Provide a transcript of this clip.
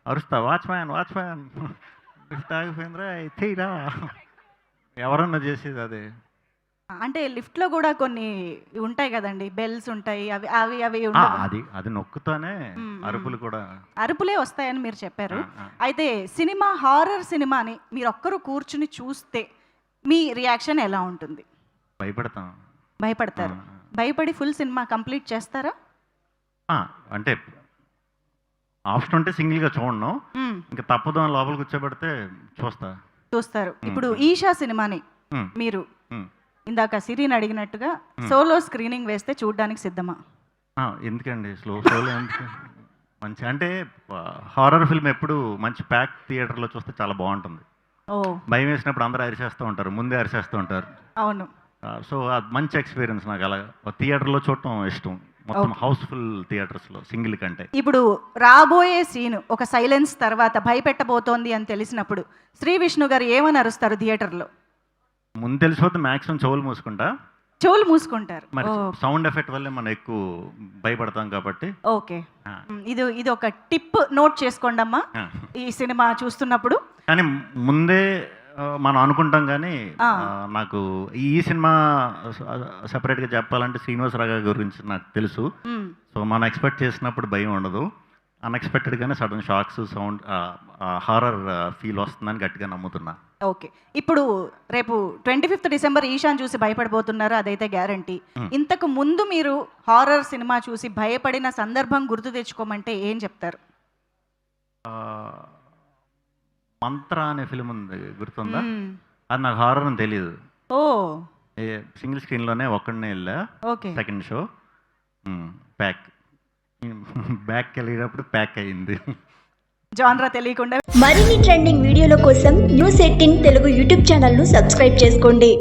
అరుస్తా, watchman, watchman lift ఆగిపోయిందిరా ఎత్తేయిరా. ఎవరన్నా చేసేది అదే. అంటే లిఫ్ట్‌లో గూడా కొన్ని ఉంటాయి గదండీ! బెల్స్ ఉంటాయి. అవి అవి అవి ఆ! ఉండవా? అది నొక్కుతానే అరుపులు కూడా. అరుపులే వస్తాయని మీరు చెప్పారు. ఆ! అయితే సినిమా హారర్ సినిమాని మీరొక్కరు కూర్చుని చూస్తే మీ రియాక్షన్ ఎలా ఉంటుంది? భయపడతాం. భయపడతారు. భయపడి ఫుల్ సినిమా కంప్లీట్ చేస్తారా? ఆ! అంటే ఆప్షన్ ఉంటే సింగిల్‌గా చూడను. హ్మ్. ఇంక తప్పదు అని లోపల కూర్చోబెడితే చూస్తా. చూస్తారు. ఇప్పుడు ఈషా సినిమాని హ్మ్. మీరు హ్మ్. ఇందాక సిరిని అడిగినట్టుగా సోలో స్క్రీనింగ్ వేస్తే చూడ్డానికి సిద్ధమా? ఎందుకండి స్లోలో ఎందుకు? మంచి అంటే హారర్ ఫిల్మ్ ఎప్పుడు మంచి ప్యాక్ థియేటర్‌లో చూస్తే చాలా బావుంటుంది. ఓహ్! భయం వేసినప్పుడు అందరూ అరిచేస్తూ ఉంటారు. ముందే అరిచేస్తూ ఉంటారు. అవును. సో, అది మంచి ఎక్స్‌పీరియన్స్ నాకు అలాగా. థియేటర్‌లో చూడటం ఇష్టం. మొత్తం హౌస్‌ఫుల్ థియేటర్స్‌లో సింగిల్ కంటే. ఇప్పుడు రాబోయే సీను ఒక సైలెన్స్ తర్వాత భయపెట్టబోతోంది అని తెలిసినప్పుడు శ్రీ విష్ణు గారు ఏమని అరుస్తారు థియేటర్‌లో? ముందు తెలిసిపోతే మాక్సిమం చెవులు మూసుకుంటా. చెవులు మూసుకుంటారు. మరి ఓహ్! సౌండ్ ఎఫెక్ట్ వల్లే మనం ఎక్కువ భయపడతాం కాబట్టి. ఓకే. ఆ! ఇది ఒక టిప్ నోట్ చేసుకోండమ్మా. ఆ! ఈ సినిమా చూస్తున్నప్పుడు. కానీ ముందే మనం అనుకుంటాం గానీ ఆ. నాకు ఈ సినిమా సెపరేట్‌గా చెప్పాలంటే శ్రీనివాసరావు గారి గురించి నాకు తెలుసు. హ్మ్. సో, మనం ఎక్స్‌పెక్ట్ చేసినప్పుడు భయం ఉండదు. అన్‌ఎక్స్‌పెక్టెడ్‌గానే sudden shocks, sound horror feel వస్తుందని గట్టిగా నమ్ముతున్నా. ఓకే. ఇప్పుడు రేపు 25థ్ డిసెంబర్ ఈషాన్ చూసి భయపడబోతున్నారు. అదైతే గ్యారంటీ. ఇంతకు ముందు మీరు హారర్ సినిమా చూసి భయపడిన సందర్భం గుర్తు తెచ్చుకోమంటే ఏం చెప్తారు? ఆహ్, 'మంత్ర' అనే ఫిల్మ్ ఉంది గుర్తుందా? హ్మ్. అది నాకు హారర్ అని తెలీదు. ఓహ్! సింగిల్ స్క్రీన్‌లోనే ఒక్కడినే ఎళ్ళా. ఓకే. Second show. ప్యాక్. బ్యాక్‌కెళ్ళేటప్పుడు ప్యాక్ అయింది. జాన్రా తెలియకుండా మరిన్ని ట్రెండింగ్ వీడియోల కోసం న్యూస్ 18 తెలుగు యూట్యూబ్ ఛానల్ను సబ్స్క్రైబ్ చేసుకోండి.